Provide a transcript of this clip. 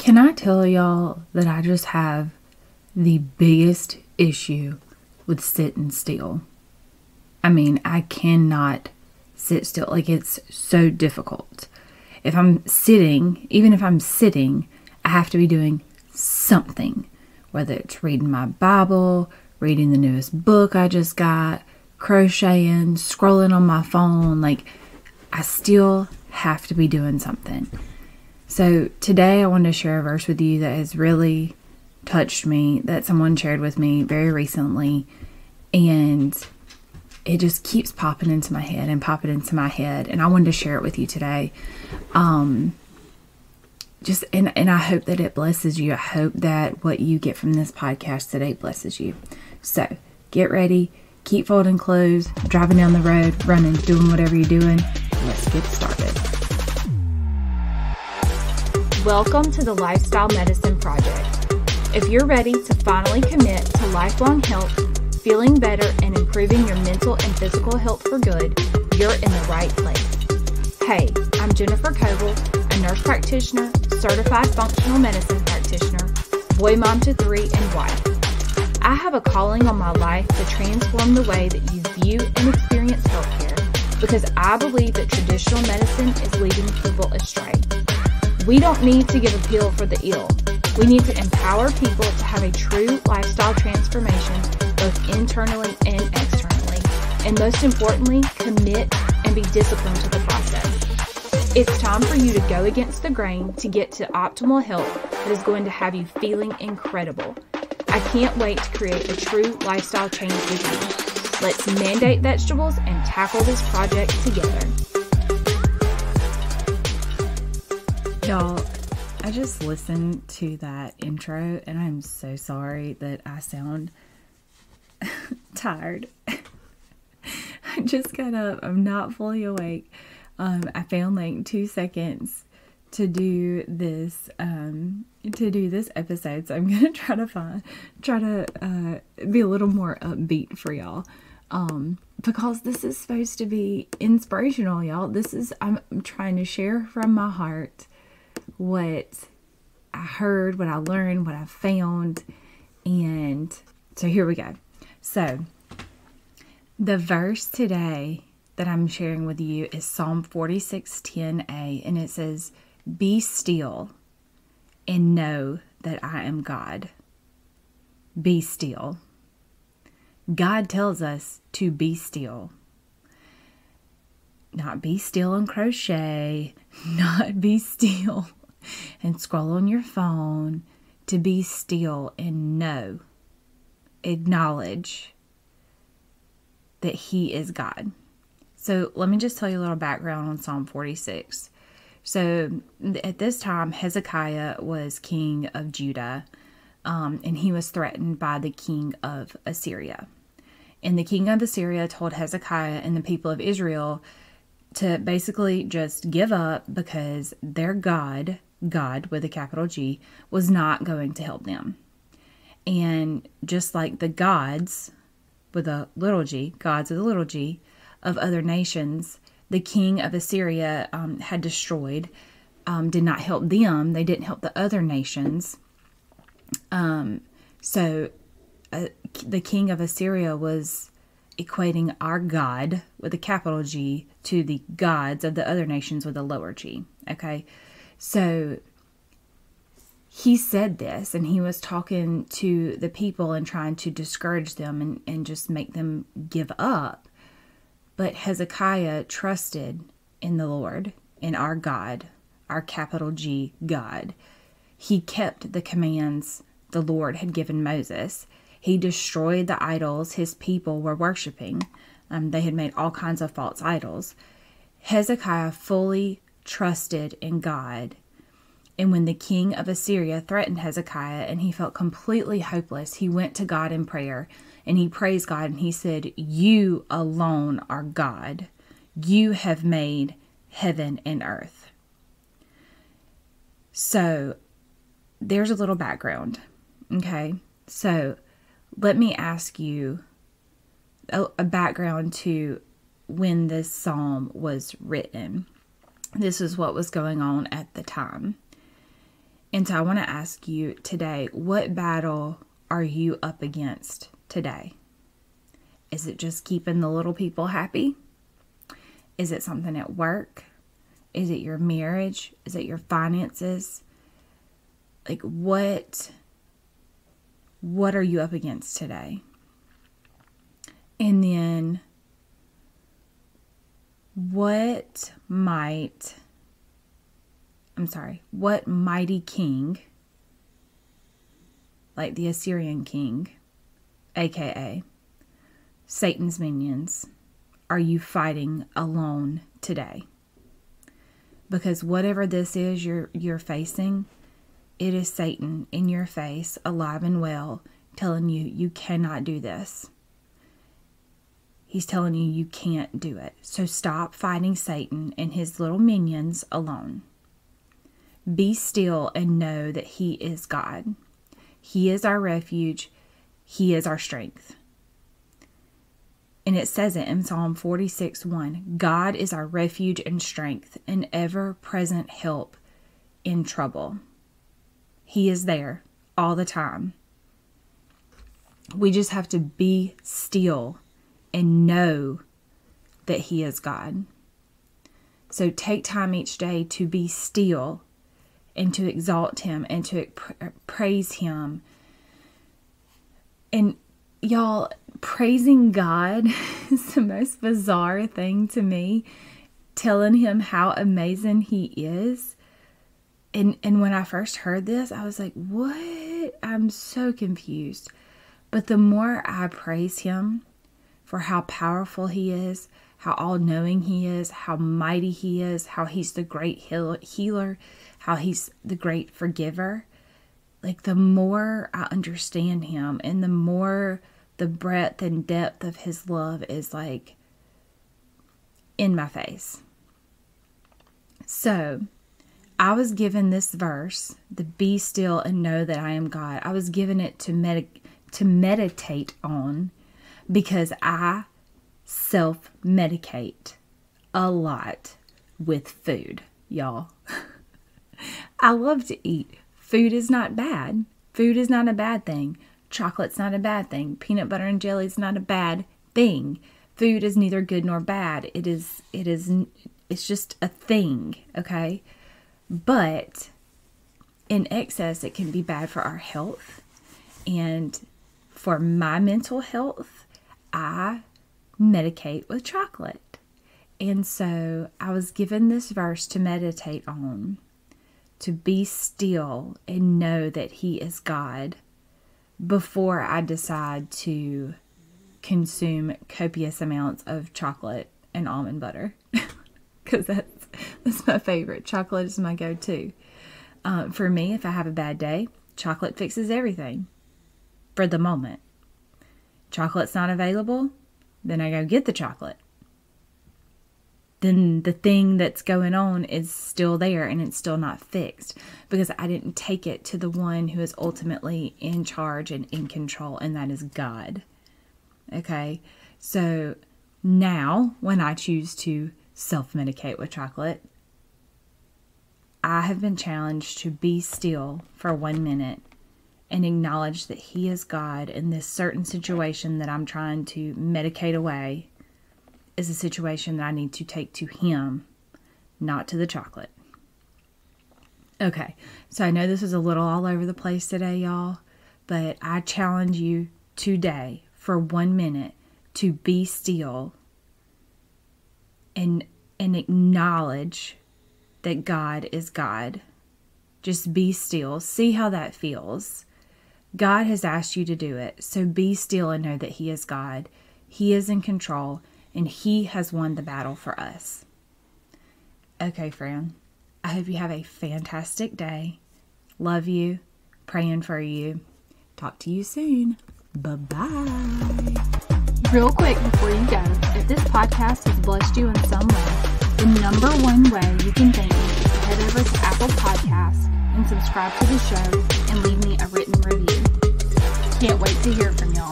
Can I tell y'all that I just have the biggest issue with sitting still? I mean, I cannot sit still. Like, it's so difficult. If I'm sitting, even if I'm sitting, I have to be doing something. Whether it's reading my Bible, reading the newest book I just got, crocheting, scrolling on my phone. Like, I still have to be doing something. So today I wanted to share a verse with you that has really touched me, that someone shared with me very recently, and it just keeps popping into my head, and I wanted to share it with you today. And I hope that it blesses you. I hope that what you get from this podcast today blesses you. So get ready, keep folding clothes, driving down the road, running, doing whatever you're doing. Let's get started. Welcome to the Lifestyle Medicine Project. If you're ready to finally commit to lifelong health, feeling better, and improving your mental and physical health for good, you're in the right place. Hey, I'm Jennifer Coble, a nurse practitioner, certified functional medicine practitioner, boy mom to 3, and wife. I have a calling on my life to transform the way that you view and experience healthcare because I believe that traditional medicine is leading people astray. We don't need to give a pill for the ill. We need to empower people to have a true lifestyle transformation, both internally and externally. And most importantly, commit and be disciplined to the process. It's time for you to go against the grain to get to optimal health that is going to have you feeling incredible. I can't wait to create a true lifestyle change with you. Let's mandate vegetables and tackle this project together. Y'all, I just listened to that intro and I'm so sorry that I sound tired. I just got up. I'm not fully awake. I found like 2 seconds to do this episode, so I'm gonna try to be a little more upbeat for y'all, because this is supposed to be inspirational, y'all. I'm trying to share from my heart what I heard, what I learned, what I found, and so here we go. So the verse today that I'm sharing with you is Psalm 46:10a, and it says, "Be still and know that I am God." Be still. God tells us to be still. Not be still and crochet, not be still and scroll on your phone. To be still and know, acknowledge that He is God. So let me just tell you a little background on Psalm 46. So at this time, Hezekiah was king of Judah, and he was threatened by the king of Assyria. And the king of Assyria told Hezekiah and the people of Israel to basically just give up because their God with a capital G, was not going to help them. And just like the gods with a little g, of other nations, the king of Assyria had destroyed, did not help them. They didn't help the other nations. So the king of Assyria was equating our God with a capital G to the gods of the other nations with a lower g. Okay, so he said this, and he was talking to the people and trying to discourage them and just make them give up. But Hezekiah trusted in the Lord, in our God, our capital G God. He kept the commands the Lord had given Moses. He destroyed the idols his people were worshiping. They had made all kinds of false idols. Hezekiah fully trusted in God. And when the king of Assyria threatened Hezekiah and he felt completely hopeless, he went to God in prayer and he praised God and he said, "You alone are God. You have made heaven and earth." So there's a little background. Okay. So let me ask you a background to when this psalm was written. This is what was going on at the time. And so I want to ask you today, what battle are you up against today? Is it just keeping the little people happy? Is it something at work? Is it your marriage? Is it your finances? Like what are you up against today? And then what mighty king, like the Assyrian king, aka Satan's minions, are you fighting alone today? Because whatever this is you're facing, it is Satan in your face, alive and well, telling you you cannot do this. He's telling you you can't do it. So stop fighting Satan and his little minions alone. Be still and know that he is God. He is our refuge. He is our strength. And it says it in Psalm 46:1. God is our refuge and strength, an ever-present help in trouble. He is there all the time. We just have to be still and know that he is God. So take time each day to be still and to exalt him and to praise him. And y'all, praising God is the most bizarre thing to me. Telling him how amazing he is. And when I first heard this, I was like, what? I'm so confused. But the more I praise him for how powerful he is, how all-knowing he is, how mighty he is, how he's the great healer, how he's the great forgiver, like the more I understand him and the more the breadth and depth of his love is like in my face. So I was given this verse, the be still and know that I am God. I was given it to meditate on because I self-medicate a lot with food, y'all. I love to eat. Food is not bad. Food is not a bad thing. Chocolate's not a bad thing. Peanut butter and jelly is not a bad thing. Food is neither good nor bad. It's just a thing, okay? But in excess, it can be bad for our health. And for my mental health, I medicate with chocolate. And so I was given this verse to meditate on, to be still and know that he is God before I decide to consume copious amounts of chocolate and almond butter. Because that's my favorite. Chocolate is my go-to. For me, if I have a bad day, chocolate fixes everything for the moment. Chocolate's not available, then I go get the chocolate. Then the thing that's going on is still there and it's still not fixed because I didn't take it to the one who is ultimately in charge and in control, and that is God. Okay, so now when I choose to self-medicate with chocolate, I have been challenged to be still for 1 minute and acknowledge that he is God, and this certain situation that I'm trying to medicate away is a situation that I need to take to him, not to the chocolate. Okay, so I know this is a little all over the place today, y'all, but I challenge you today for 1 minute to be still and acknowledge that God is God. Just be still. See how that feels. God has asked you to do it, so be still and know that he is God. He is in control, and he has won the battle for us. Okay, friend. I hope you have a fantastic day. Love you. Praying for you. Talk to you soon. Bye-bye. Real quick before you go, if this podcast has blessed you in some way, the number one way you can thank me is to head over to Apple Podcasts and subscribe to the show and leave me a written review. Can't wait to hear from y'all.